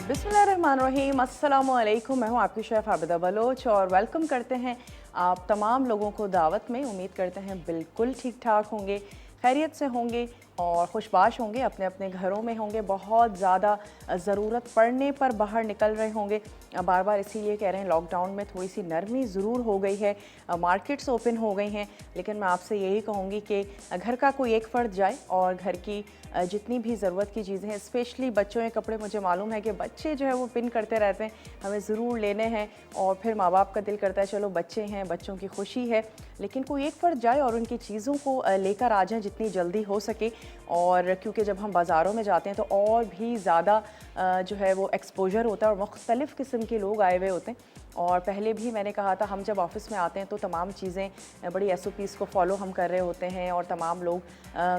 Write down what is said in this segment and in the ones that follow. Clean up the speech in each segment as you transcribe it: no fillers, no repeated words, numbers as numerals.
बिस्मिल्लाहिर्रहमानिर्रहीम, अस्सलामुअलैकुम। मैं हूँ आपकी शेफ़ आबिदा बलोच और वेलकम करते हैं आप तमाम लोगों को दावत में। उम्मीद करते हैं बिल्कुल ठीक ठाक होंगे, खैरियत से होंगे और खुशबाश होंगे, अपने अपने घरों में होंगे। बहुत ज़्यादा ज़रूरत पड़ने पर बाहर निकल रहे होंगे। बार बार इसीलिए कह रहे हैं लॉकडाउन में थोड़ी सी नरमी ज़रूर हो गई है, मार्केट्स ओपन हो गई हैं, लेकिन मैं आपसे यही कहूँगी कि घर का कोई एक फ़र्द जाए और घर की जितनी भी ज़रूरत की चीज़ें हैं, स्पेशली बच्चों के कपड़े, मुझे मालूम है कि बच्चे जो है वो पिन करते रहते हैं, हमें ज़रूर लेने हैं और फिर माँ बाप का दिल करता है चलो बच्चे हैं, बच्चों की खुशी है, लेकिन कोई एक फ़र्द जाए और उनकी चीज़ों को लेकर आ जाए जितनी जल्दी हो सके। और क्योंकि जब हम बाज़ारों में जाते हैं तो और भी ज़्यादा जो है वो एक्सपोजर होता है और मुख्तलिफ़ किस्म के लोग आए हुए होते हैं। और पहले भी मैंने कहा था, हम जब ऑफ़िस में आते हैं तो तमाम चीज़ें बड़ी SOPs को फॉलो हम कर रहे होते हैं और तमाम लोग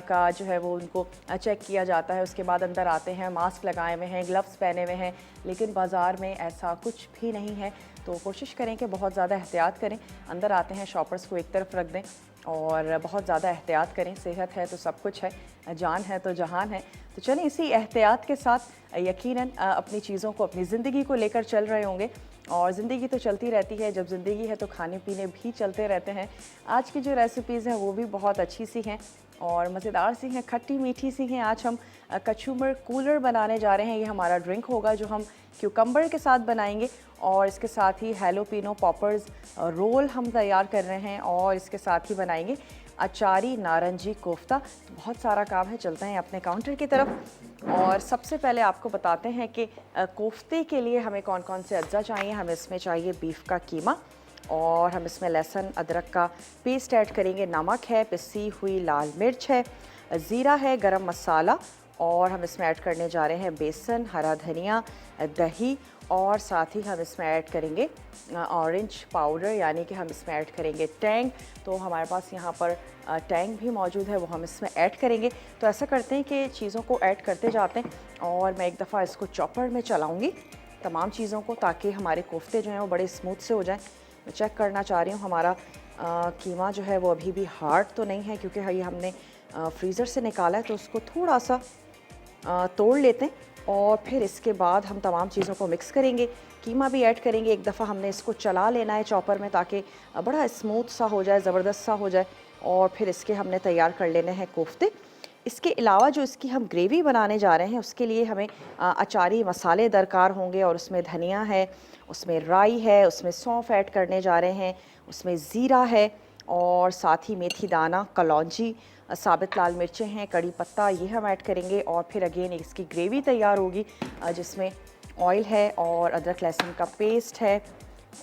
का जो है वो उनको चेक किया जाता है। उसके बाद अंदर आते हैं, मास्क लगाए हुए हैं, ग्लव्स पहने हुए हैं, लेकिन बाज़ार में ऐसा कुछ भी नहीं है। तो कोशिश करें कि बहुत ज़्यादा एहतियात करें। अंदर आते हैं, शॉपर्स को एक तरफ रख दें और बहुत ज़्यादा एहतियात करें। सेहत है तो सब कुछ है, जान है तो जहान है। तो चलें इसी एहतियात के साथ यकीनन अपनी चीज़ों को, अपनी ज़िंदगी को लेकर चल रहे होंगे और ज़िंदगी तो चलती रहती है। जब ज़िंदगी है तो खाने पीने भी चलते रहते हैं। आज की जो रेसिपीज़ हैं वो भी बहुत अच्छी सी हैं और मज़ेदार सी हैं, खट्टी मीठी सी हैं। आज हम कचूमर कूलर बनाने जा रहे हैं। ये हमारा ड्रिंक होगा जो हम क्यूकम्बर के साथ बनाएंगे और इसके साथ ही हैलोपिनो पॉपर्स रोल हम तैयार कर रहे हैं और इसके साथ ही बनाएंगे अचारी नारंगी कोफ्ता। तो बहुत सारा काम है, चलते हैं अपने काउंटर की तरफ और सबसे पहले आपको बताते हैं कि कोफ्ते के लिए हमें कौन कौन से अज्जा चाहिए। हमें इसमें चाहिए बीफ का कीमा और हम इसमें लहसुन अदरक का पेस्ट ऐड करेंगे, नमक है, पिसी हुई लाल मिर्च है, ज़ीरा है, गरम मसाला और हम इसमें ऐड करने जा रहे हैं बेसन, हरा धनिया, दही और साथ ही हम इसमें ऐड करेंगे ऑरेंज पाउडर, यानी कि हम इसमें ऐड करेंगे टैंग। तो हमारे पास यहाँ पर टैंग भी मौजूद है, वो हम इसमें ऐड करेंगे। तो ऐसा करते हैं कि चीज़ों को ऐड करते जाते हैं और मैं एक दफ़ा इसको चॉपर में चलाऊँगी तमाम चीज़ों को, ताकि हमारे कोफ्ते जो हैं वो बड़े स्मूथ से हो जाएँ। मैं चेक करना चाह रही हूँ हमारा कीमा जो है वो अभी भी हार्ड तो नहीं है, क्योंकि ये हमने फ्रीज़र से निकाला है। तो उसको थोड़ा सा तोड़ लेते हैं और फिर इसके बाद हम तमाम चीज़ों को मिक्स करेंगे, कीमा भी ऐड करेंगे। एक दफ़ा हमने इसको चला लेना है चॉपर में, ताकि बड़ा स्मूथ सा हो जाए, ज़बरदस्त सा हो जाए और फिर इसके हमने तैयार कर लेने हैं कोफ्ते। इसके अलावा जो इसकी हम ग्रेवी बनाने जा रहे हैं उसके लिए हमें अचारी मसाले दरकार होंगे और उसमें धनिया है, उसमें राई है, उसमें सौंफ ऐड करने जा रहे हैं, उसमें ज़ीरा है और साथ ही मेथी दाना, कलौंजी, साबित लाल मिर्चें हैं, कड़ी पत्ता, ये हम ऐड करेंगे। और फिर अगेन इसकी ग्रेवी तैयार होगी जिसमें ऑयल है और अदरक लहसुन का पेस्ट है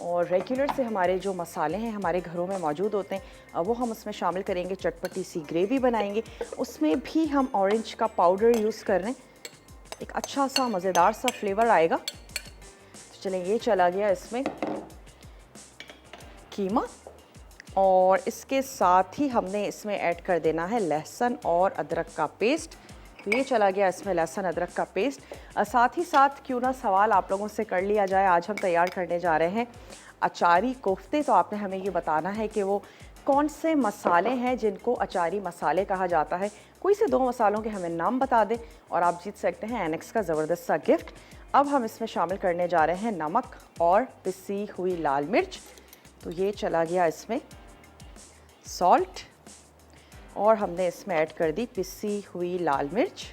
और रेगुलर से हमारे जो मसाले हैं हमारे घरों में मौजूद होते हैं वो हम उसमें शामिल करेंगे। चटपटी सी ग्रेवी बनाएंगे, उसमें भी हम ऑरेंज का पाउडर यूज़ कर रहे हैं, एक अच्छा सा मज़ेदार सा फ्लेवर आएगा। तो चलें, ये चला गया इसमें कीमा और इसके साथ ही हमने इसमें ऐड कर देना है लहसुन और अदरक का पेस्ट। तो ये चला गया इसमें लहसुन अदरक का पेस्ट। साथ ही साथ क्यों ना सवाल आप लोगों से कर लिया जाए, आज हम तैयार करने जा रहे हैं अचारी कोफ्ते। तो आपने हमें ये बताना है कि वो कौन से मसाले हैं जिनको अचारी मसाले कहा जाता है। कोई से 2 मसालों के हमें नाम बता दें और आप जीत सकते हैं एनेक्स का ज़बरदस्त सा गिफ्ट। अब हम इसमें शामिल करने जा रहे हैं नमक और पिसी हुई लाल मिर्च। तो ये चला गया इसमें सॉल्ट और हमने इसमें ऐड कर दी पिसी हुई लाल मिर्च।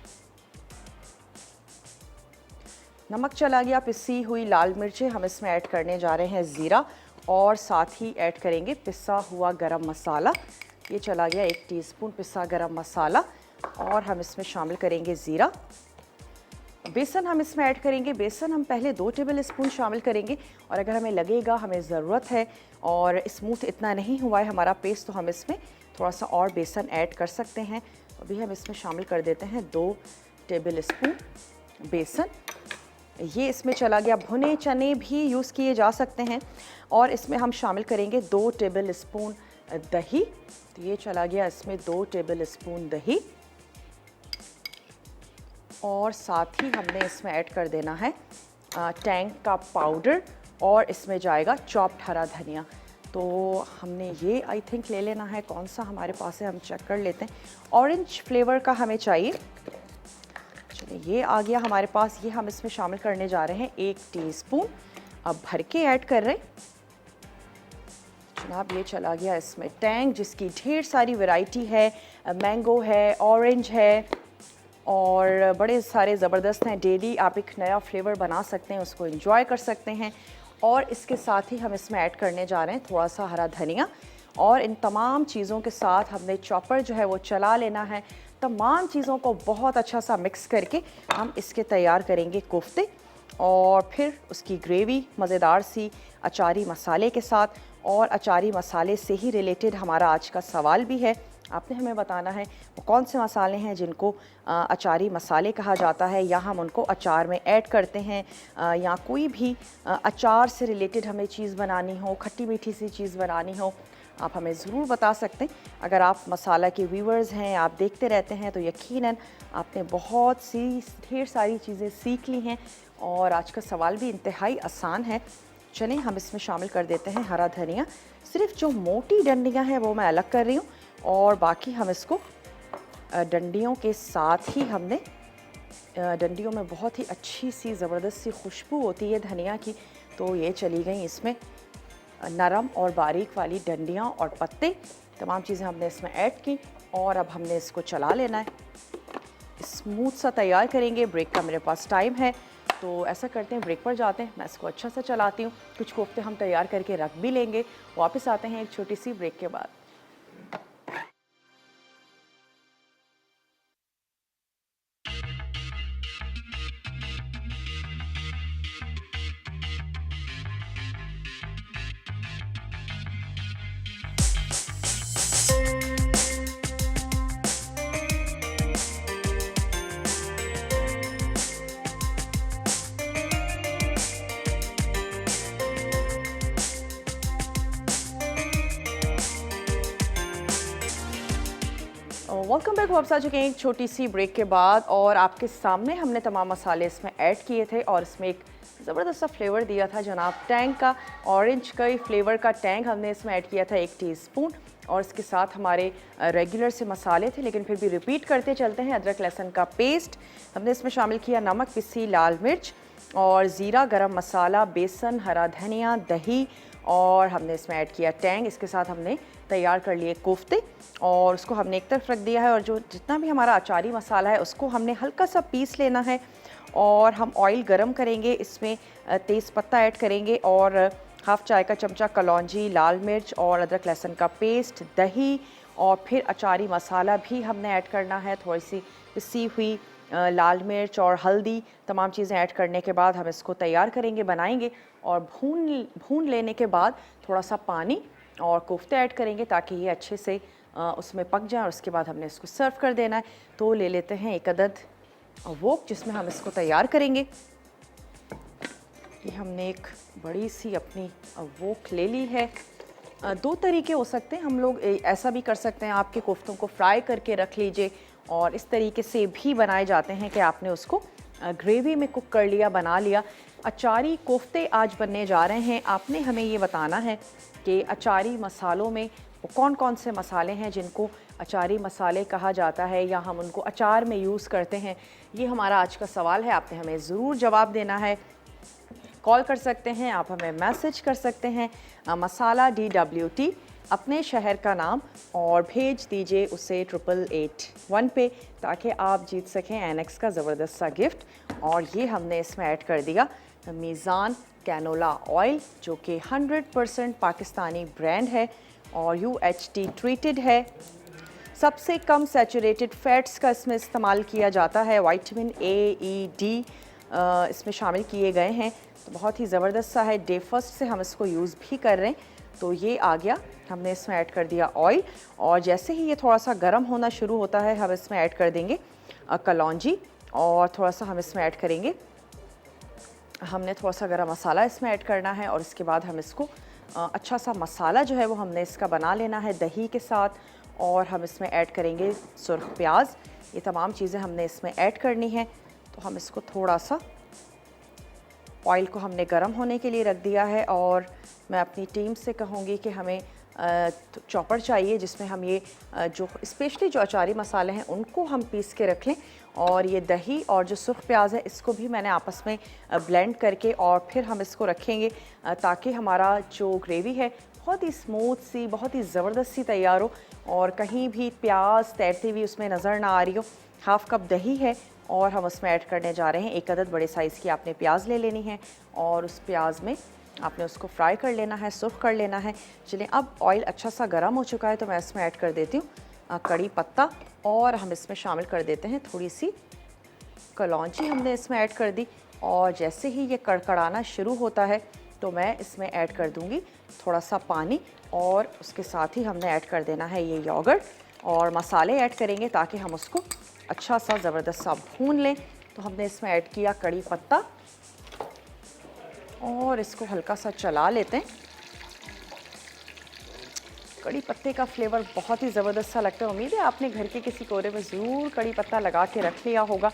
नमक चला गया, पिसी हुई लाल मिर्चें। हम इसमें ऐड करने जा रहे हैं ज़ीरा और साथ ही ऐड करेंगे पिसा हुआ गरम मसाला। ये चला गया 1 टीस्पून पिसा गरम मसाला और हम इसमें शामिल करेंगे ज़ीरा। बेसन हम इसमें ऐड करेंगे, बेसन हम पहले 2 टेबल स्पून शामिल करेंगे और अगर हमें लगेगा हमें ज़रूरत है और स्मूथ इतना नहीं हुआ है हमारा पेस्ट, तो हम इसमें थोड़ा सा और बेसन ऐड कर सकते हैं। अभी हम इसमें शामिल कर देते हैं 2 टेबल स्पून बेसन। ये इसमें चला गया। भुने चने भी यूज़ किए जा सकते हैं और इसमें हम शामिल करेंगे 2 टेबल स्पून दही। तो ये चला गया इसमें 2 टेबल स्पून दही और साथ ही हमने इसमें ऐड कर देना है टैंग का पाउडर और इसमें जाएगा चॉप्ड हरा धनिया। तो हमने ये आई थिंक ले लेना है, कौन सा हमारे पास है हम चेक कर लेते हैं। ऑरेंज फ्लेवर का हमें चाहिए। ये आ गया हमारे पास। ये हम इसमें शामिल करने जा रहे हैं 1 टीस्पून। अब भर के ऐड कर रहे हैं। जनाब ये चला गया इसमें टैंग, जिसकी ढेर सारी वैरायटी है। मैंगो है, ऑरेंज है और बड़े सारे ज़बरदस्त हैं। डेली आप एक नया फ्लेवर बना सकते हैं, उसको एंजॉय कर सकते हैं। और इसके साथ ही हम इसमें ऐड करने जा रहे हैं थोड़ा सा हरा धनिया। और इन तमाम चीज़ों के साथ हमने चॉपर जो है वो चला लेना है। तमाम चीज़ों को बहुत अच्छा सा मिक्स करके हम इसके तैयार करेंगे कोफ्ते, और फिर उसकी ग्रेवी मज़ेदार सी अचारी मसाले के साथ। और अचारी मसाले से ही रिलेटेड हमारा आज का सवाल भी है। आपने हमें बताना है वो कौन से मसाले हैं जिनको अचारी मसाले कहा जाता है, या हम उनको अचार में ऐड करते हैं, या कोई भी अचार से रिलेटेड हमें चीज़ बनानी हो, खट्टी मीठी सी चीज़ बनानी हो, आप हमें ज़रूर बता सकते हैं। अगर आप मसाला के व्यूअर्स हैं, आप देखते रहते हैं, तो यकीनन आपने बहुत सी ढेर सारी चीज़ें सीख ली हैं। और आज का सवाल भी इंतहाई आसान है। चलें हम इसमें शामिल कर देते हैं हरा धनिया। सिर्फ जो मोटी डंडियाँ हैं वो मैं अलग कर रही हूँ, और बाकी हम इसको डंडियों के साथ ही हमने डंडियों में बहुत ही अच्छी सी ज़बरदस्त सी खुशबू होती है धनिया की, तो ये चली गई इसमें नरम और बारीक वाली डंडियाँ और पत्ते। तमाम चीज़ें हमने इसमें ऐड की और अब हमने इसको चला लेना है, स्मूथ सा तैयार करेंगे। ब्रेक का मेरे पास टाइम है, तो ऐसा करते हैं ब्रेक पर जाते हैं। मैं इसको अच्छा सा चलाती हूँ, कुछ कोफ्ते हम तैयार करके रख भी लेंगे। वापस आते हैं एक छोटी सी ब्रेक के बाद। Welcome back. वापस आ चुके हैं एक छोटी सी ब्रेक के बाद, और आपके सामने हमने तमाम मसाले इसमें ऐड किए थे और इसमें एक ज़बरदस्त सा फ्लेवर दिया था जनाब टैंग का। ऑरेंज का फ्लेवर का टैंग हमने इसमें ऐड किया था 1 टीस्पून। और इसके साथ हमारे रेगुलर से मसाले थे, लेकिन फिर भी रिपीट करते चलते हैं। अदरक लहसुन का पेस्ट हमने इसमें शामिल किया, नमक, पिसी लाल मिर्च और ज़ीरा, गरम मसाला, बेसन, हरा धनिया, दही, और हमने इसमें ऐड किया टैंग। इसके साथ हमने तैयार कर लिए कोफ्ते और उसको हमने एक तरफ रख दिया है। और जो जितना भी हमारा अचारी मसाला है उसको हमने हल्का सा पीस लेना है। और हम ऑयल गरम करेंगे, इसमें तेज़ पत्ता ऐड करेंगे और हाफ़ चाय का चमचा कलौंजी, लाल मिर्च और अदरक लहसुन का पेस्ट, दही, और फिर अचारी मसाला भी हमने ऐड करना है। थोड़ी सी पिसी हुई लाल मिर्च और हल्दी, तमाम चीज़ें ऐड करने के बाद हम इसको तैयार करेंगे, बनाएंगे। और भून लेने के बाद थोड़ा सा पानी और कोफ्ते ऐड करेंगे ताकि ये अच्छे से उसमें पक जाए, और उसके बाद हमने इसको सर्व कर देना है। तो ले लेते हैं एक अदद वोक जिसमें हम इसको तैयार करेंगे। ये हमने एक बड़ी सी अपनी वोक ले ली है। 2 तरीके हो सकते हैं, हम लोग ऐसा भी कर सकते हैं, आपके कोफ्तों को फ्राई करके रख लीजिए, और इस तरीके से भी बनाए जाते हैं कि आपने उसको ग्रेवी में कुक कर लिया, बना लिया। अचारी कोफ्ते आज बनने जा रहे हैं। आपने हमें ये बताना है कि अचारी मसालों में वो कौन कौन से मसाले हैं जिनको अचारी मसाले कहा जाता है, या हम उनको अचार में यूज़ करते हैं। ये हमारा आज का सवाल है, आपने हमें ज़रूर जवाब देना है। कॉल कर सकते हैं, आप हमें मैसेज कर सकते हैं मसाला DWT अपने शहर का नाम, और भेज दीजिए उसे 8881 पे, ताकि आप जीत सकें एनेक्स का ज़बरदस्त सा गिफ्ट। और ये हमने इसमें ऐड कर दिया मीज़ान कैनोला ऑयल, जो कि 100% पाकिस्तानी ब्रांड है और UHT ट्रीटेड है। सबसे कम सैचुरेटेड फैट्स का इसमें इस्तेमाल किया जाता है। विटामिन A, E, D इसमें शामिल किए गए हैं। तो बहुत ही ज़बरदस्त सा है। डे फर्स्ट से हम इसको यूज़ भी कर रहे हैं। तो ये आ गया, हमने इसमें ऐड कर दिया ऑयल, और जैसे ही ये थोड़ा सा गर्म होना शुरू होता है हम इसमें ऐड कर देंगे कलौंजी, और थोड़ा सा हम इसमें ऐड करेंगे, हमने थोड़ा सा गरम मसाला इसमें ऐड करना है। और इसके बाद हम इसको अच्छा सा मसाला जो है वो हमने इसका बना लेना है दही के साथ, और हम इसमें ऐड करेंगे सुर्ख प्याज। ये तमाम चीज़ें हमने इसमें ऐड करनी है। तो हम इसको थोड़ा सा, ऑयल को हमने गर्म होने के लिए रख दिया है, और मैं अपनी टीम से कहूँगी कि हमें चॉपर चाहिए जिसमें हम ये जो स्पेशली जो अचारी मसाले हैं उनको हम पीस के रख लें। और ये दही और जो सुर्ख प्याज है इसको भी मैंने आपस में ब्लेंड करके और फिर हम इसको रखेंगे ताकि हमारा जो ग्रेवी है बहुत ही स्मूथ सी, बहुत ही ज़बरदस्त सी तैयार हो और कहीं भी प्याज तैरती हुई उसमें नज़र ना आ रही हो। हाफ़ कप दही है और हम उसमें ऐड करने जा रहे हैं 1 अदद बड़े साइज़ की आपने प्याज ले लेनी है और उस प्याज में आपने उसको फ्राई कर लेना है, सुर्ख कर लेना है। चलिए अब ऑयल अच्छा सा गर्म हो चुका है तो मैं इसमें ऐड कर देती हूँ कड़ी पत्ता और हम इसमें शामिल कर देते हैं थोड़ी सी कलौंजी हमने इसमें ऐड कर दी। और जैसे ही ये कड़कड़ाना शुरू होता है तो मैं इसमें ऐड कर दूंगी थोड़ा सा पानी और उसके साथ ही हमने ऐड कर देना है ये योगर्ट और मसाले ऐड करेंगे ताकि हम उसको अच्छा सा ज़बरदस्त सा भून लें। तो हमने इसमें ऐड किया कड़ी पत्ता और इसको हल्का सा चला लेते हैं। कड़ी पत्ते का फ्लेवर बहुत ही ज़बरदस्त सा लगता है। उम्मीद है आपने घर के किसी कोने में ज़रूर कड़ी पत्ता लगा के रख लिया होगा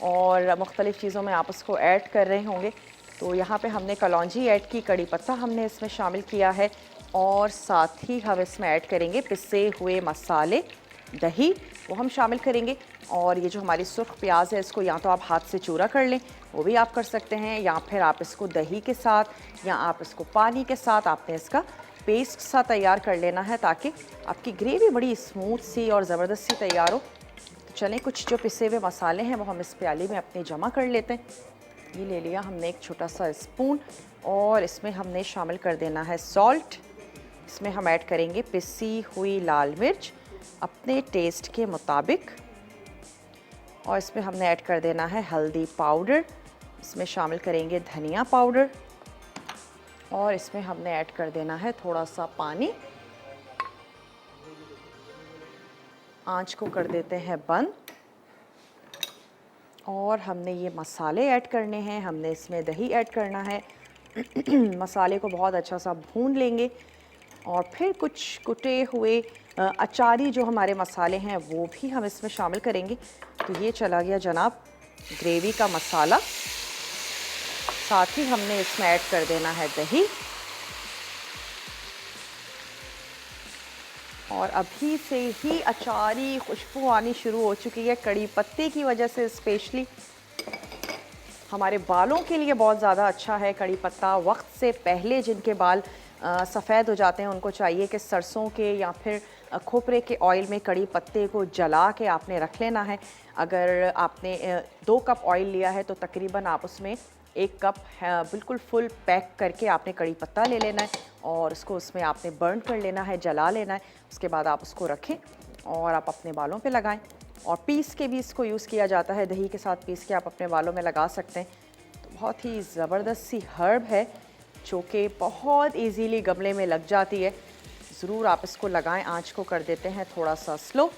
और मुख्तलिफ़ चीज़ों में आप उसको ऐड कर रहे होंगे। तो यहाँ पे हमने कलौंजी ऐड की, कड़ी पत्ता हमने इसमें शामिल किया है और साथ ही हम इसमें ऐड करेंगे पिसे हुए मसाले, दही वो हम शामिल करेंगे। और ये जो हमारी सुर्ख प्याज है इसको या तो आप हाथ से चूरा कर लें, वो भी आप कर सकते हैं, या फिर आप इसको दही के साथ या आप इसको पानी के साथ आपने इसका पेस्ट सा तैयार कर लेना है ताकि आपकी ग्रेवी बड़ी स्मूथ सी और ज़बरदस्त सी तैयार हो। तो चलें कुछ जो पिसे हुए मसाले हैं वो हम इस प्याली में अपने जमा कर लेते हैं। ये ले लिया हमने एक छोटा सा स्पून और इसमें हमने शामिल कर देना है सॉल्ट। इसमें हम ऐड करेंगे पिसी हुई लाल मिर्च अपने टेस्ट के मुताबिक और इसमें हमने ऐड कर देना है हल्दी पाउडर। इसमें शामिल करेंगे धनिया पाउडर और इसमें हमने ऐड कर देना है थोड़ा सा पानी। आंच को कर देते हैं बंद और हमने ये मसाले ऐड करने हैं, हमने इसमें दही ऐड करना है। मसाले को बहुत अच्छा सा भून लेंगे और फिर कुछ कुटे हुए अचारी जो हमारे मसाले हैं वो भी हम इसमें शामिल करेंगे। तो ये चला गया जनाब ग्रेवी का मसाला। साथ ही हमने इसमें ऐड कर देना है दही और अभी से ही अचारी खुशबू आनी शुरू हो चुकी है कड़ी पत्ते की वजह से। स्पेशली हमारे बालों के लिए बहुत ज़्यादा अच्छा है कड़ी पत्ता। वक्त से पहले जिनके बाल सफ़ेद हो जाते हैं उनको चाहिए कि सरसों के या फिर खोपरे के ऑयल में कड़ी पत्ते को जला के आपने रख लेना है। अगर आपने 2 कप ऑयल लिया है तो तकरीबन आप उसमें 1 कप बिल्कुल फुल पैक करके आपने कड़ी पत्ता ले लेना है और उसको उसमें आपने बर्न कर लेना है, जला लेना है। उसके बाद आप उसको रखें और आप अपने बालों पे लगाएं और पीस के भी इसको यूज़ किया जाता है, दही के साथ पीस के आप अपने बालों में लगा सकते हैं। तो बहुत ही ज़बरदस्त सी हर्ब है जो कि बहुत इजीली गमले में लग जाती है। ज़रूर आप इसको लगाएं। आंच को कर देते हैं थोड़ा सा स्लो।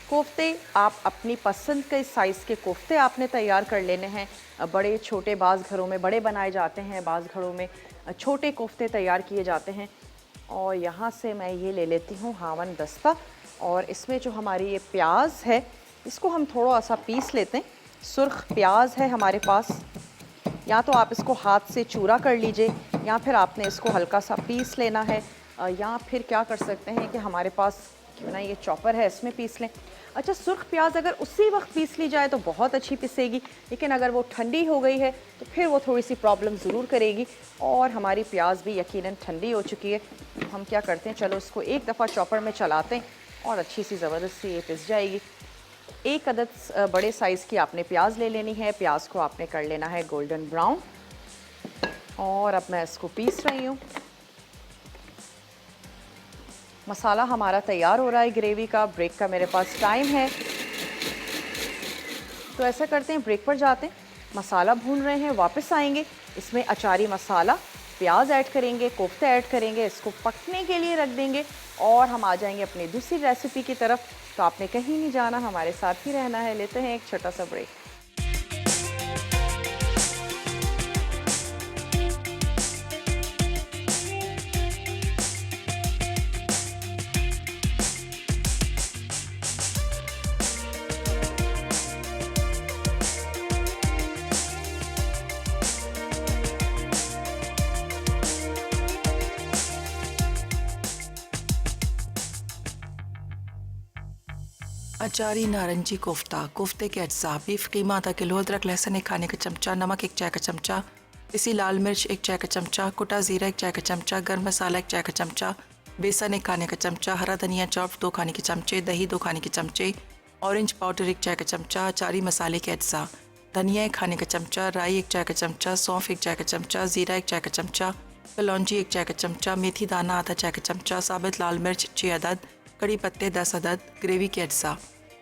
कोफ्ते आप अपनी पसंद के साइज़ के कोफ्ते आपने तैयार कर लेने हैं। बड़े छोटे बाज़ घरों में बड़े बनाए जाते हैं, बाज़ घरों में छोटे कोफ्ते तैयार किए जाते हैं। और यहाँ से मैं ये ले लेती हूँ हावन दस्ता और इसमें जो हमारी ये प्याज है इसको हम थोड़ा सा पीस लेते हैं। सुर्ख प्याज है हमारे पास, या तो आप इसको हाथ से चूरा कर लीजिए या फिर आपने इसको हल्का सा पीस लेना है, या फिर क्या कर सकते हैं कि हमारे पास क्यों ना ये चॉपर है इसमें पीस लें। अच्छा, सुर्ख प्याज अगर उसी वक्त पीस ली जाए तो बहुत अच्छी पिसेगी, लेकिन अगर वो ठंडी हो गई है तो फिर वो थोड़ी सी प्रॉब्लम ज़रूर करेगी। और हमारी प्याज भी यकीनन ठंडी हो चुकी है। तो हम क्या करते हैं, चलो इसको एक दफ़ा चॉपर में चलाते हैं और अच्छी सी ज़बरदस्त सी ये पिस जाएगी। 1 अदद बड़े साइज़ की आपने प्याज ले लेनी है। प्याज को आपने कर लेना है गोल्डन ब्राउन और अब मैं इसको पीस रही हूँ। मसाला हमारा तैयार हो रहा है ग्रेवी का। ब्रेक का मेरे पास टाइम है तो ऐसा करते हैं, ब्रेक पर जाते हैं। मसाला भून रहे हैं, वापस आएंगे, इसमें अचारी मसाला प्याज ऐड करेंगे, कोफ्ते ऐड करेंगे, इसको पकने के लिए रख देंगे और हम आ जाएंगे अपनी दूसरी रेसिपी की तरफ। तो आपने कहीं नहीं जाना, हमारे साथ ही रहना है। लेते हैं एक छोटा सा ब्रेक। अचारी नारंगी कोफ्ता। कोफ्ते के अज्जा: बीफ कीमा आधा किलो, अदरक लहसुन एक खाने का चमचा, नमक एक चाय का चमचा, पिसी लाल मिर्च एक चाय का चमचा, कुटा ज़ीरा एक चाय का चमचा, गर्म मसाला एक चाय का चमचा, बेसन एक खाने का चमचा, हरा धनिया चॉप 2 खाने के चमचे, दही 2 खाने के चमचे, ऑरेंज पाउडर एक चाय का चमचा। अचारी मसाले के अज्जा: धनिया एक खाने का चमचा, राई एक चाय का चमचा, सौंफ एक चाय का चमचा, ज़ीरा एक चाय का चमचा, कलौंजी एक चाय का चमचा, मेथी दाना आधा चाय का चमचा, साबित लाल मिर्च 6 अदद, कड़ी पत्ते 10 अदद। ग्रेवी के अज्जा: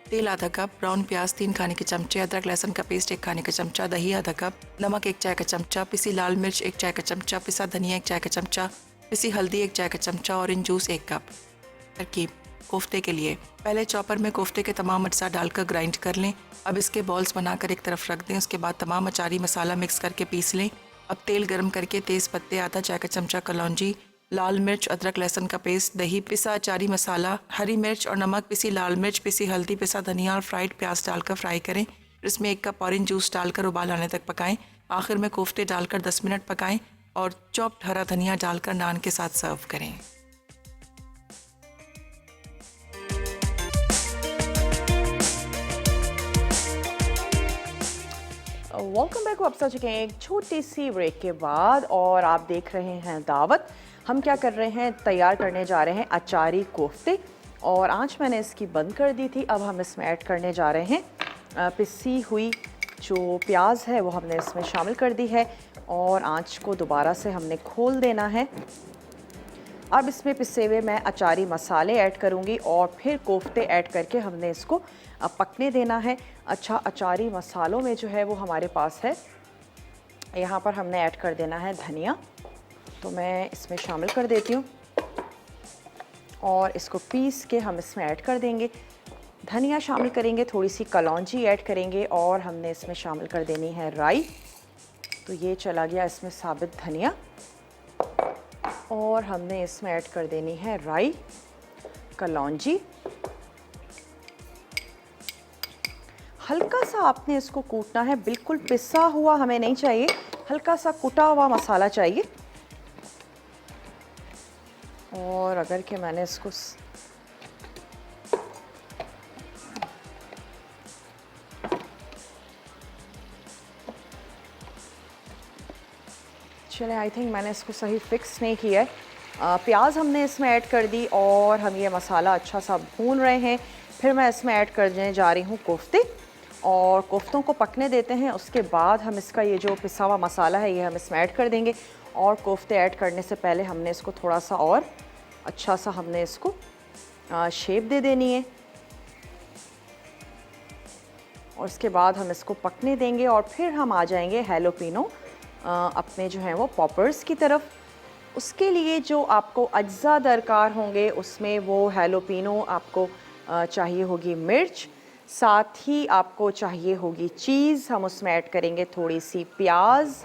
तेल आधा कप, ब्राउन प्याज 3 खाने के चमचे, अदरक लहसुन का पेस्ट 1 खाने का चमचा, दही आधा कप, नमक 1 चाय का चमचा, पिसी लाल मिर्च 1 चाय का चमचा, पिसा धनिया 1 चाय का चमचा, पिसी हल्दी 1 चाय का चमचा, ऑरेंज जूस 1 कप। तरकीब: कोफ्ते के लिए पहले चॉपर में कोफ्ते के तमाम अज्जा डालकर ग्राइंड कर लें। अब इसके बॉल्स बनाकर एक तरफ रख दें। उसके बाद तमाम अचारी मसाला मिक्स करके पीस लें। अब तेल गर्म करके तेज़ पत्ते, आधा चाय का चमचा कलौंजी, लाल मिर्च, अदरक लहसुन का पेस्ट, दही, पिसा अचारी मसाला, हरी मिर्च और नमक, पिसी लाल मिर्च, पिसी हल्दी, पिसा धनिया और फ्राइड प्याज डालकर फ्राई करें। इसमें 1 कप ऑरेंज जूस डालकर उबाल आने तक पकाएं। आखिर में कोफ्ते डालकर 10 मिनट पकाएं और चॉप्ड हरा धनिया डालकर नान के साथ सर्व करें। Welcome back. वापस आ चुके हैं एक छोटी सी ब्रेक के बाद और आप देख रहे हैं दावत। हम क्या कर रहे हैं, तैयार करने जा रहे हैं अचारी कोफ्ते। और आंच मैंने इसकी बंद कर दी थी। अब हम इसमें ऐड करने जा रहे हैं पिसी हुई जो प्याज है वो हमने इसमें शामिल कर दी है और आंच को दोबारा से हमने खोल देना है। अब इसमें पिसे हुए मैं अचारी मसाले ऐड करूंगी और फिर कोफ्ते ऐड करके हमने इसको पकने देना है। अच्छा, अचारी मसालों में जो है वो हमारे पास है, यहाँ पर हमने ऐड कर देना है धनिया, तो मैं इसमें शामिल कर देती हूँ और इसको पीस के हम इसमें ऐड कर देंगे। धनिया शामिल करेंगे, थोड़ी सी कलौंजी ऐड करेंगे और हमने इसमें शामिल कर देनी है राई। तो ये चला गया इसमें साबित धनिया और हमने इसमें ऐड कर देनी है राई, कलौंजी। हल्का सा आपने इसको कूटना है, बिल्कुल पिसा हुआ हमें नहीं चाहिए, हल्का सा कुटा हुआ मसाला चाहिए। और अगर कि मैंने इसको चले, आई थिंक मैंने इसको सही फिक्स नहीं किया है। प्याज हमने इसमें ऐड कर दी और हम ये मसाला अच्छा सा भून रहे हैं। फिर मैं इसमें ऐड करने जा रही हूँ कोफ्ते और कोफ्तों को पकने देते हैं। उसके बाद हम इसका ये जो पिसा हुआ मसाला है ये हम इसमें ऐड कर देंगे। और कोफ्ते ऐड करने से पहले हमने इसको थोड़ा सा और अच्छा सा हमने इसको शेप दे देनी है और उसके बाद हम इसको पकने देंगे और फिर हम आ जाएंगे हैलोपिनो अपने जो हैं वो पॉपर्स की तरफ। उसके लिए जो आपको अज्जा दरकार होंगे उसमें वो हैलोपिनो आपको चाहिए होगी मिर्च, साथ ही आपको चाहिए होगी चीज़, हम उसमें ऐड करेंगे थोड़ी सी प्याज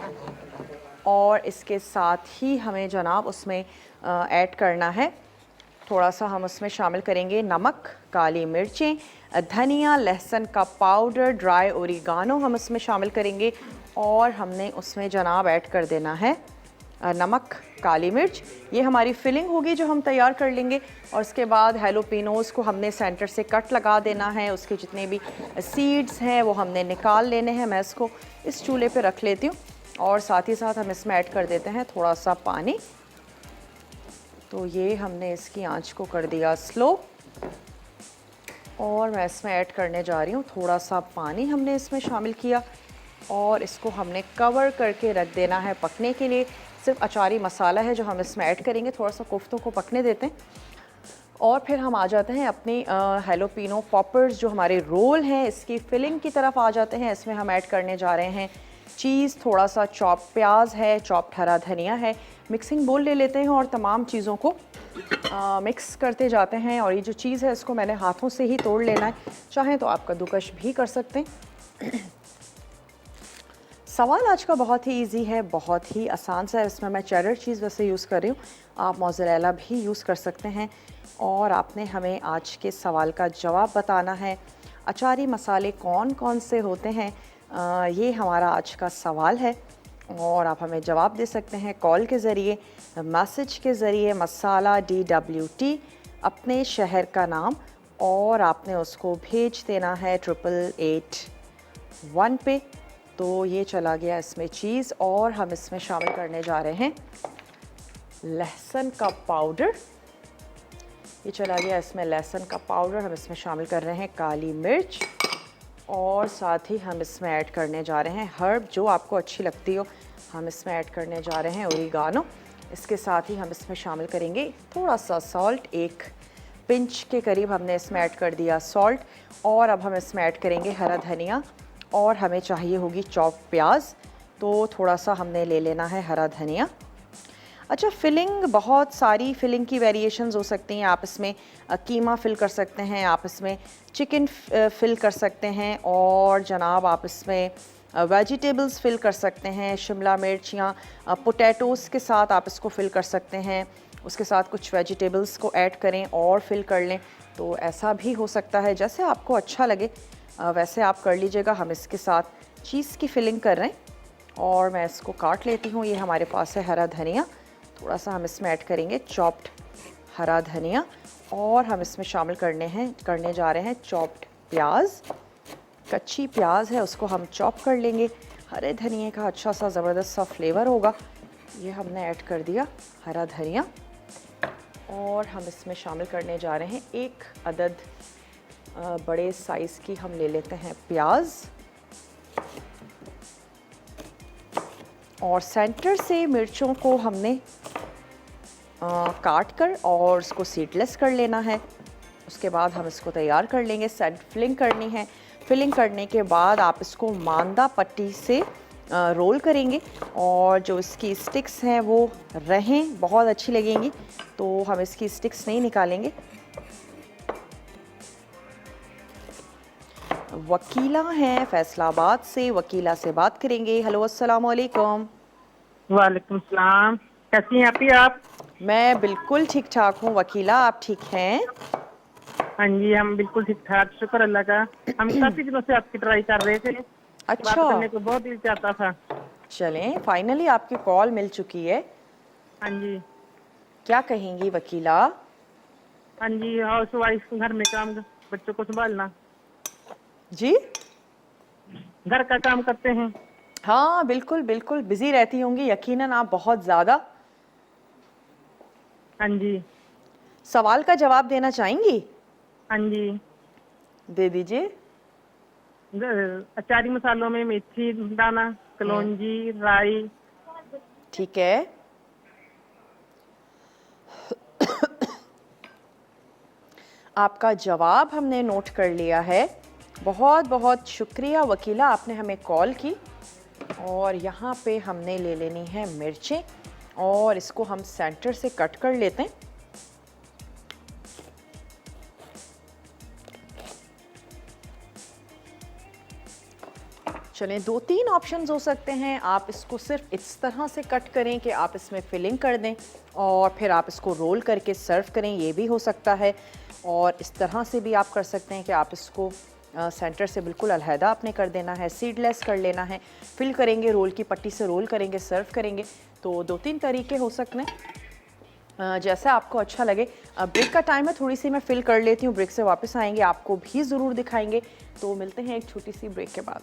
और इसके साथ ही हमें जनाब उसमें ऐड करना है थोड़ा सा, हम उसमें शामिल करेंगे नमक, काली मिर्चें, धनिया, लहसुन का पाउडर, ड्राई ओरिगानो हम उसमें शामिल करेंगे और हमने उसमें जनाब ऐड कर देना है नमक, काली मिर्च। ये हमारी फिलिंग होगी जो हम तैयार कर लेंगे। और उसके बाद हैलोपिनोज़ को हमने सेंटर से कट लगा देना है, उसके जितने भी सीड्स हैं वो हमने निकाल लेने हैं। मैं इसको इस चूल्हे पे रख लेती हूँ और साथ ही साथ हम इसमें ऐड कर देते हैं थोड़ा सा पानी। तो ये हमने इसकी आंच को कर दिया स्लो और मैं इसमें ऐड करने जा रही हूँ थोड़ा सा पानी हमने इसमें शामिल किया और इसको हमने कवर करके रख देना है पकने के लिए। सिर्फ अचारी मसाला है जो हम इसमें ऐड करेंगे, थोड़ा सा कोफ्तों को पकने देते हैं और फिर हम आ जाते हैं अपनी हैलोपिनो पॉपर्स जो हमारे रोल हैं इसकी फिलिंग की तरफ आ जाते हैं। इसमें हम ऐड करने जा रहे हैं चीज़, थोड़ा सा चॉप प्याज है, चॉप हरा धनिया है। मिक्सिंग बोल ले लेते हैं और तमाम चीज़ों को मिक्स करते जाते हैं। और ये जो चीज़ है इसको मैंने हाथों से ही तोड़ लेना है, चाहें तो आप कद्दूकश भी कर सकते हैं। सवाल आज का बहुत ही इजी है, बहुत ही आसान सा है। इसमें मैं चेडर चीज़ वैसे यूज़ कर रही हूँ, आप मोज़रेला भी यूज़ कर सकते हैं। और आपने हमें आज के सवाल का जवाब बताना है, अचारी मसाले कौन कौन से होते हैं, ये हमारा आज का सवाल है। और आप हमें जवाब दे सकते हैं कॉल के ज़रिए, मैसेज के ज़रिए, मसाला DWT, अपने शहर का नाम और आपने उसको भेज देना है 8881 पे। तो ये चला गया इसमें चीज़, और हम इसमें शामिल करने जा रहे हैं लहसुन का पाउडर। ये चला गया इसमें लहसुन का पाउडर। हम इसमें शामिल कर रहे हैं काली मिर्च, और साथ ही हम इसमें ऐड करने जा रहे हैं हर्ब जो आपको अच्छी लगती हो। हम इसमें ऐड करने जा रहे हैं ओरिगानो। इसके साथ ही हम इसमें शामिल करेंगे थोड़ा सा सॉल्ट, 1 पिंच के करीब हमने इसमें ऐड कर दिया सॉल्ट। और अब हम इसमें ऐड करेंगे हरा धनिया, और हमें चाहिए होगी चॉप प्याज, तो थोड़ा सा हमने ले लेना है हरा धनिया। अच्छा, फिलिंग बहुत सारी फिलिंग की वेरिएशंस हो सकती हैं। आप इसमें कीमा फिल कर सकते हैं, आप इसमें चिकन फिल कर सकते हैं, और जनाब आप इसमें वेजिटेबल्स फिल कर सकते हैं। शिमला मिर्च या पोटैटोज़ के साथ आप इसको फिल कर सकते हैं। उसके साथ कुछ वेजिटेबल्स को ऐड करें और फिल कर लें, तो ऐसा भी हो सकता है। जैसे आपको अच्छा लगे वैसे आप कर लीजिएगा। हम इसके साथ चीज़ की फिलिंग कर रहे हैं, और मैं इसको काट लेती हूँ। ये हमारे पास है हरा धनिया, थोड़ा सा हम इसमें ऐड करेंगे चॉप्ड हरा धनिया, और हम इसमें शामिल करने जा रहे हैं चॉप्ड प्याज। कच्ची प्याज है उसको हम चॉप कर लेंगे। हरे धनिए का अच्छा सा ज़बरदस्त सा फ्लेवर होगा। ये हमने ऐड कर दिया हरा धनिया, और हम इसमें शामिल करने जा रहे हैं 1 अदद बड़े साइज़ की हम ले लेते हैं प्याज, और सेंटर से मिर्चों को हमने काट कर और उसको सीडलेस कर लेना है। उसके बाद हम इसको तैयार कर लेंगे। सेंट फिलिंग करनी है। फिलिंग करने के बाद आप इसको मांदा पट्टी से रोल करेंगे, और जो इसकी स्टिक्स हैं वो रहें, बहुत अच्छी लगेंगी, तो हम इसकी स्टिक्स नहीं निकालेंगे। वकीला हैं फैसलाबाद से, वकीला से बात करेंगे। हेलो, अस्सलाम वालेकुम। वालेकुम सलाम। कैसी हैं आप? मैं बिल्कुल ठीक ठाक हूँ वकीला, आप ठीक हैं? हाँ जी, हम बिल्कुल ठीक ठाक, शुक्र अल्लाह का। हम काफी दिनों से आपकी ट्राई कर रहे थे। बात अच्छा, करने को बहुत दिल चाहता था। चलें फाइनली आपकी कॉल मिल चुकी है। हाँ जी, क्या कहेंगी वकीला? हाँ जी, हाउस वाइफ, घर में काम, बच्चों को संभालना, जी घर का काम करते हैं। हाँ, बिल्कुल बिल्कुल बिजी रहती होंगी यकीनन आप बहुत ज़्यादा। हाँ जी, सवाल का जवाब देना चाहेंगी? हाँ जी। दे दीजिए। अचारी मसालों में मेथी दाना, कलौंजी, राई। ठीक है। आपका जवाब हमने नोट कर लिया है। बहुत बहुत शुक्रिया वकीला, आपने हमें कॉल की। और यहाँ पे हमने ले लेनी है मिर्चें, और इसको हम सेंटर से कट कर लेते हैं। चलें, 2-3 ऑप्शंस हो सकते हैं। आप इसको सिर्फ इस तरह से कट करें कि आप इसमें फिलिंग कर दें, और फिर आप इसको रोल करके सर्व करें, ये भी हो सकता है। और इस तरह से भी आप कर सकते हैं कि आप इसको सेंटर से बिल्कुल अलहदा आपने कर देना है, सीडलेस कर लेना है, फिल करेंगे, रोल की पट्टी से रोल करेंगे, सर्व करेंगे। तो 2-3 तरीके हो सकते हैं, जैसा आपको अच्छा लगे। ब्रेक का टाइम है, थोड़ी सी मैं फिल कर लेती हूँ, ब्रेक से वापस आएंगे, आपको भी ज़रूर दिखाएंगे। तो मिलते हैं एक छोटी सी ब्रेक के बाद।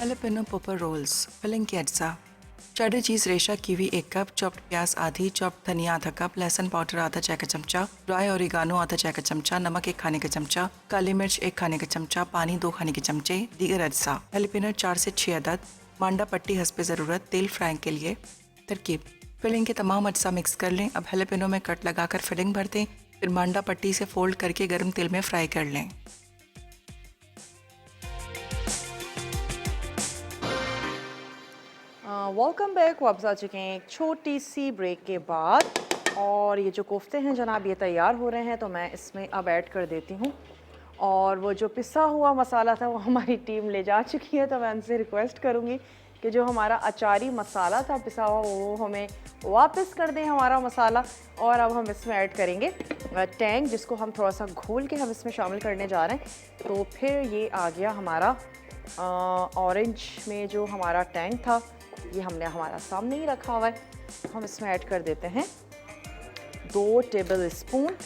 Jalapeno pepper rolls, फिलिंग की अज्जा। चेडर चीज़ रेशा कीवी 1 कप, चॉप्ड प्याज आधी, चॉप्ड धनिया आधा कप, लहसुन पाउडर आधा चाय का चमचा, ड्राई ओरिगानो आधा चाय का चमचा, नमक 1 खाने का चमचा, काली मिर्च 1 खाने का चमचा, पानी 2 खाने के चमचे, दीगर अज्जा। जैलपेनो 4 से 6 अदद, मांडा पट्टी हस्ब ज़रूरत, तेल फ्राई के लिए। तरकीब: फिलिंग के तमाम अज्जा मिक्स कर लें। अब जैलपेनो में कट लगाकर फिलिंग भर दें, फिर मांडा पट्टी से फोल्ड करके गर्म तेल में फ्राई कर लें। Welcome back. वापस आ चुके हैं एक छोटी सी ब्रेक के बाद। और ये जो कोफ्ते हैं जनाब ये तैयार हो रहे हैं, तो मैं इसमें अब ऐड कर देती हूँ। और वो जो पिसा हुआ मसाला था वो हमारी टीम ले जा चुकी है, तो मैं उनसे रिक्वेस्ट करूँगी कि जो हमारा अचारी मसाला था पिसा हुआ वो हमें वापस कर दें हमारा मसाला। और अब हम इसमें ऐड करेंगे टैंग, जिसको हम थोड़ा सा घोल के हम इसमें शामिल करने जा रहे हैं। तो फिर ये आ गया हमारा ऑरेंज में जो हमारा टैंग था, ये हमने हमारा सामने ही रखा हुआ है। हम इसमें ऐड कर देते हैं 2 टेबल स्पून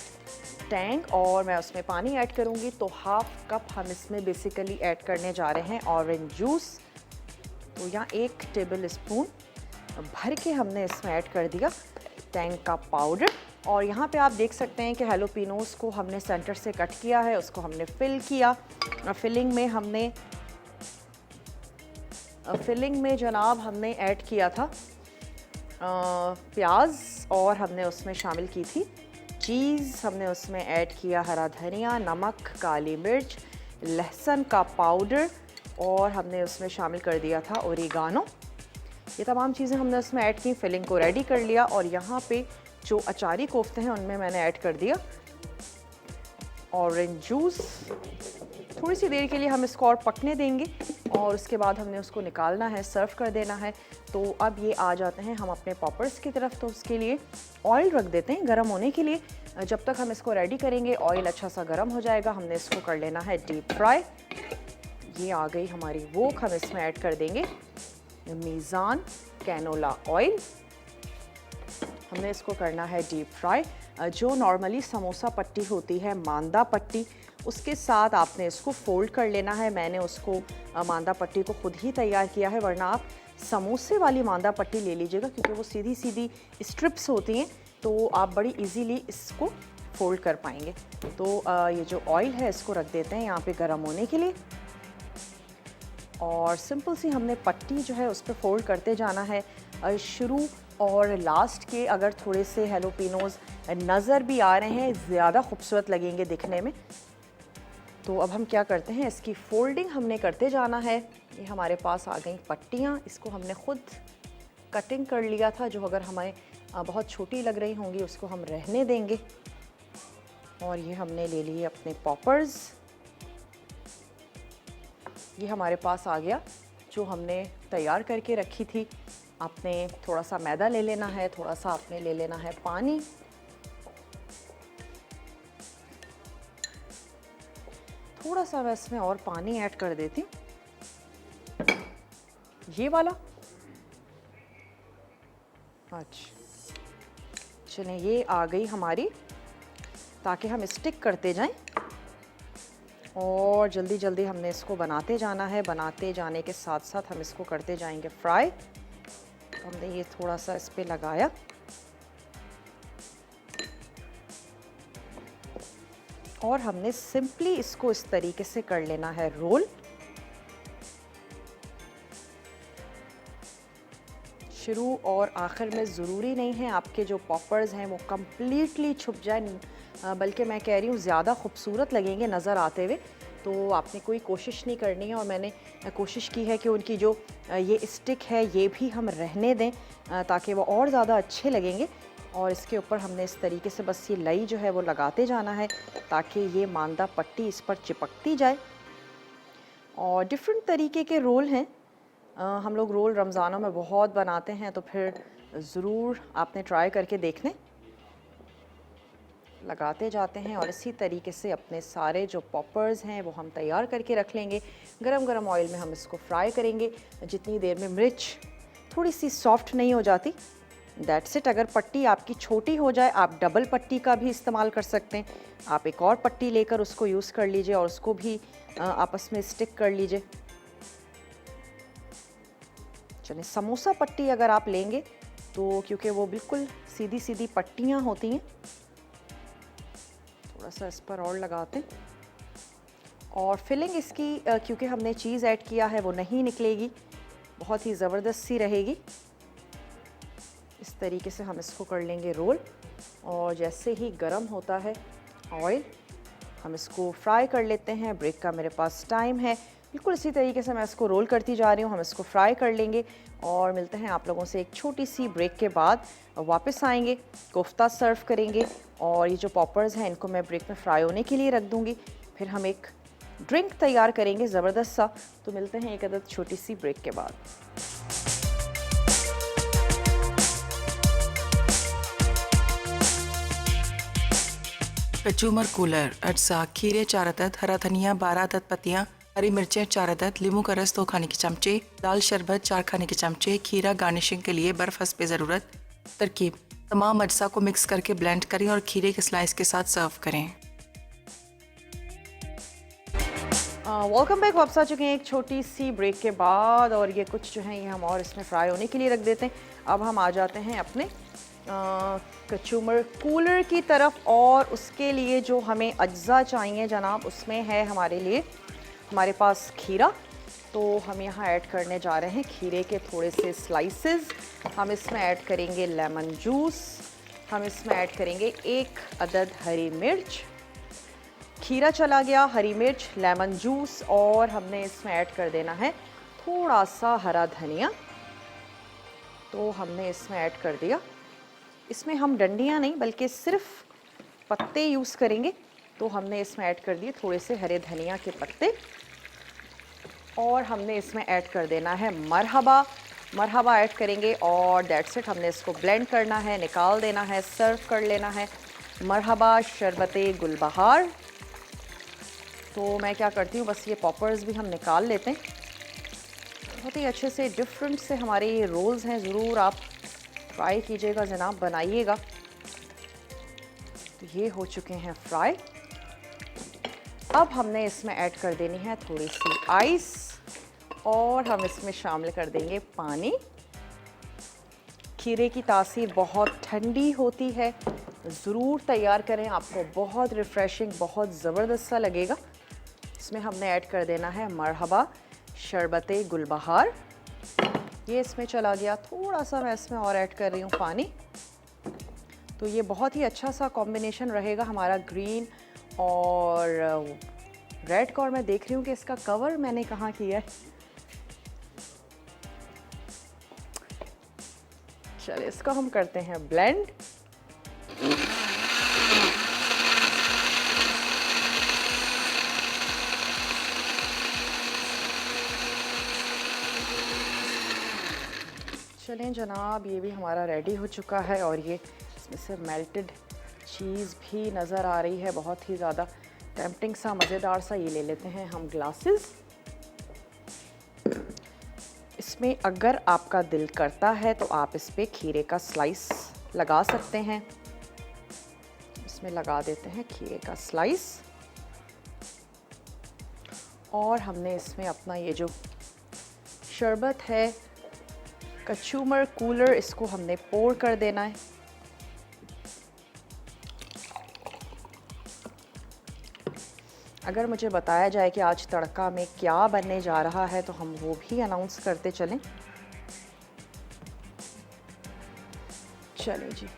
टैंग, और मैं उसमें पानी ऐड करूँगी। तो हाफ कप हम इसमें बेसिकली ऐड करने जा रहे हैं ऑरेंज जूस। तो यहाँ 1 टेबल स्पून भर के हमने इसमें ऐड कर दिया टैंग का पाउडर। और यहाँ पे आप देख सकते हैं कि हैलोपिनोस को हमने सेंटर से कट किया है, उसको हमने फिल किया। फिलिंग में जनाब हमने ऐड किया था प्याज, और हमने उसमें शामिल की थी चीज़, हमने उसमें ऐड किया हरा धनिया, नमक, काली मिर्च, लहसुन का पाउडर, और हमने उसमें शामिल कर दिया था ओरिगानो। ये तमाम चीज़ें हमने उसमें ऐड की, फिलिंग को रेडी कर लिया। और यहाँ पे जो अचारी कोफ्ते हैं उनमें मैंने ऐड कर दिया ऑरेंज जूस। थोड़ी सी देर के लिए हम इसको और पकने देंगे, और उसके बाद हमने उसको निकालना है, सर्व कर देना है। तो अब ये आ जाते हैं हम अपने पॉपर्स की तरफ। तो उसके लिए ऑयल रख देते हैं गर्म होने के लिए। जब तक हम इसको रेडी करेंगे ऑयल अच्छा सा गर्म हो जाएगा। हमने इसको कर लेना है डीप फ्राई। ये आ गई हमारी वोक, हम इसमें ऐड कर देंगे मीज़ान कैनोला ऑयल। हमने इसको करना है डीप फ्राई। जो नॉर्मली समोसा पट्टी होती है, मांदा पट्टी, उसके साथ आपने इसको फोल्ड कर लेना है। मैंने उसको मांदा पट्टी को खुद ही तैयार किया है, वरना आप समोसे वाली मांदा पट्टी ले लीजिएगा, क्योंकि वो सीधी सीधी स्ट्रिप्स होती हैं, तो आप बड़ी इजीली इसको फोल्ड कर पाएंगे। तो ये जो ऑयल है इसको रख देते हैं यहाँ पे गर्म होने के लिए, और सिंपल सी हमने पट्टी जो है उस पर फोल्ड करते जाना है। शुरू और लास्ट के अगर थोड़े से हैलोपिनोज नज़र भी आ रहे हैं, ज़्यादा खूबसूरत लगेंगे दिखने में। तो अब हम क्या करते हैं, इसकी फोल्डिंग हमने करते जाना है। ये हमारे पास आ गई पट्टियाँ, इसको हमने खुद कटिंग कर लिया था। जो अगर हमें बहुत छोटी लग रही होंगी उसको हम रहने देंगे। और ये हमने ले लिए अपने पॉपर्स। ये हमारे पास आ गया जो हमने तैयार करके रखी थी। आपने थोड़ा सा मैदा ले लेना है, थोड़ा सा आपने ले लेना है पानी। थोड़ा सा मैं इसमें और पानी ऐड कर देती हूँ, ये वाला। अच्छा, चलिए ये आ गई हमारी, ताकि हम स्टिक करते जाएं और जल्दी जल्दी हमने इसको बनाते जाना है। बनाते जाने के साथ साथ हम इसको करते जाएंगे फ्राई। तो हमने ये थोड़ा सा इस पे लगाया, और हमने सिंपली इसको इस तरीके से कर लेना है रोल। शुरू और आखिर में ज़रूरी नहीं है आपके जो पॉपर्स हैं वो कम्प्लीटली छुप जाए, बल्कि मैं कह रही हूँ ज़्यादा खूबसूरत लगेंगे नज़र आते हुए। तो आपने कोई कोशिश नहीं करनी है, और मैंने कोशिश की है कि उनकी जो ये स्टिक है ये भी हम रहने दें, ताकि वो और ज़्यादा अच्छे लगेंगे। और इसके ऊपर हमने इस तरीके से बस ये लई जो है वो लगाते जाना है, ताकि ये मांदा पट्टी इस पर चिपकती जाए। और डिफरेंट तरीके के रोल हैं, हम लोग रोल रमज़ानों में बहुत बनाते हैं, तो फिर ज़रूर आपने ट्राई करके देख लें। लगाते जाते हैं, और इसी तरीके से अपने सारे जो पॉपर्स हैं वो हम तैयार करके रख लेंगे। गरम गरम ऑयल में हम इसको फ्राई करेंगे, जितनी देर में मिर्च थोड़ी सी सॉफ्ट नहीं हो जाती। That's it. अगर पट्टी आपकी छोटी हो जाए, आप डबल पट्टी का भी इस्तेमाल कर सकते हैं। आप एक और पट्टी लेकर उसको यूज़ कर लीजिए, और उसको भी आपस में स्टिक कर लीजिए। चलिए, समोसा पट्टी अगर आप लेंगे तो, क्योंकि वो बिल्कुल सीधी सीधी पट्टियाँ होती हैं, थोड़ा सा इस पर और लगाते हैं। और फिलिंग इसकी क्योंकि हमने चीज़ ऐड किया है वो नहीं निकलेगी, बहुत ही ज़बरदस्त सी रहेगी। इस तरीके से हम इसको कर लेंगे रोल, और जैसे ही गर्म होता है ऑयल हम इसको फ्राई कर लेते हैं। ब्रेक का मेरे पास टाइम है, बिल्कुल इसी तरीके से मैं इसको रोल करती जा रही हूँ। हम इसको फ्राई कर लेंगे और मिलते हैं आप लोगों से एक छोटी सी ब्रेक के बाद। वापस आएंगे, कोफ्ता सर्व करेंगे और ये जो पॉपर्स हैं इनको मैं ब्रेक में फ्राई होने के लिए रख दूँगी। फिर हम एक ड्रिंक तैयार करेंगे ज़बरदस्त सा। तो मिलते हैं एक अदद छोटी सी ब्रेक के बाद। कचूमर कूलर, अज्जा, खीरे 4 अदद, हरा धनिया 12 अदद पत्तियाँ, हरी मिर्चें 4 अदद, नींबू का रस 2 खाने के चमचे, लाल शरबत 4 खाने के चमचे, खीरा गार्निशिंग के लिए बर्फ हंस पे ज़रूरत। तरकीब: तमाम अज्जा को मिक्स करके ब्लेंड करें और खीरे के स्लाइस के साथ सर्व करें। Welcome back. वापस आ चुके हैं एक छोटी सी ब्रेक के बाद और ये कुछ जो है ये हम और इसमें फ्राई होने के लिए रख देते हैं। अब हम आ जाते हैं अपने कचूमर कूलर की तरफ और उसके लिए जो हमें अज्जा चाहिए जनाब, उसमें है हमारे लिए हमारे पास खीरा। तो हम यहाँ ऐड करने जा रहे हैं खीरे के थोड़े से स्लाइसेस। हम इसमें ऐड करेंगे लेमन जूस, हम इसमें ऐड करेंगे 1 अदद हरी मिर्च। खीरा चला गया, हरी मिर्च, लेमन जूस और हमने इसमें ऐड कर देना है थोड़ा सा हरा धनिया। तो हमने इसमें ऐड कर दिया। इसमें हम डंडियाँ नहीं बल्कि सिर्फ पत्ते यूज़ करेंगे। तो हमने इसमें ऐड कर दिए थोड़े से हरे धनिया के पत्ते और हमने इसमें ऐड कर देना है मरहबा ऐड करेंगे और दैट्स इट। हमने इसको ब्लेंड करना है, निकाल देना है, सर्व कर लेना है। मरहबा शरबते गुलबहार। तो मैं क्या करती हूँ, बस ये पॉपर्स भी हम निकाल लेते हैं। बहुत ही अच्छे से डिफरेंट से हमारे ये रोल्स हैं, ज़रूर आप फ्राई कीजिएगा जनाब, बनाइएगा। तो ये हो चुके हैं फ्राई। अब हमने इसमें ऐड कर देनी है थोड़ी सी आइस और हम इसमें शामिल कर देंगे पानी। खीरे की तासीर बहुत ठंडी होती है, ज़रूर तैयार करें, आपको बहुत रिफ़्रेशिंग, बहुत ज़बरदस्त सा लगेगा। इसमें हमने ऐड कर देना है मरहबा शरबते गुलबहार। ये इसमें चला गया। थोड़ा सा मैं इसमें और ऐड कर रही हूँ पानी। तो ये बहुत ही अच्छा सा कॉम्बिनेशन रहेगा हमारा ग्रीन और रेड का। और मैं देख रही हूँ कि इसका कवर मैंने कहाँ किया है। चलिए इसको हम करते हैं ब्लेंड। चलें जनाब, ये भी हमारा रेडी हो चुका है और ये इसमें से मेल्टेड चीज़ भी नज़र आ रही है, बहुत ही ज़्यादा टेम्पटिंग सा, मज़ेदार सा। ये ले लेते हैं हम ग्लासेस। इसमें अगर आपका दिल करता है तो आप इस पे खीरे का स्लाइस लगा सकते हैं। इसमें लगा देते हैं खीरे का स्लाइस और हमने इसमें अपना ये जो शरबत है कचूमर कूलर, इसको हमने पोर कर देना है। अगर मुझे बताया जाए कि आज तड़का में क्या बनने जा रहा है तो हम वो भी अनाउंस करते चलें। चलें जी,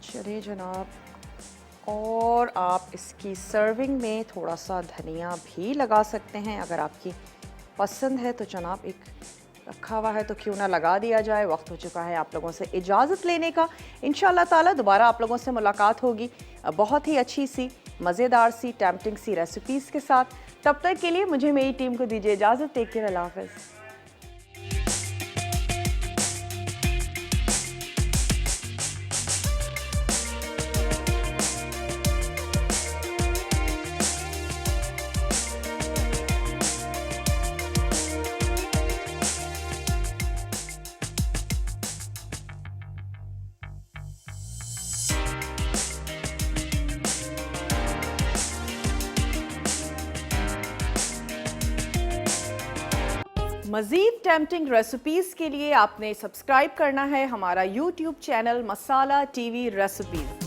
चलिए जनाब। और आप इसकी सर्विंग में थोड़ा सा धनिया भी लगा सकते हैं अगर आपकी पसंद है। तो जनाब एक रखा हुआ है तो क्यों ना लगा दिया जाए। वक्त हो चुका है आप लोगों से इजाज़त लेने का। इंशाल्लाह ताला दोबारा आप लोगों से मुलाकात होगी बहुत ही अच्छी सी, मज़ेदार सी, टेम्पटिंग सी रेसिपीज़ के साथ। तब तक के लिए मुझे मेरी टीम को दीजिए इजाज़त। टेक केयर, अल्लाह हाफ़िज़। मज़ीद टेम्पटिंग रेसिपीज़ के लिए आपने सब्सक्राइब करना है हमारा YouTube चैनल मसाला TV रेसिपीज़।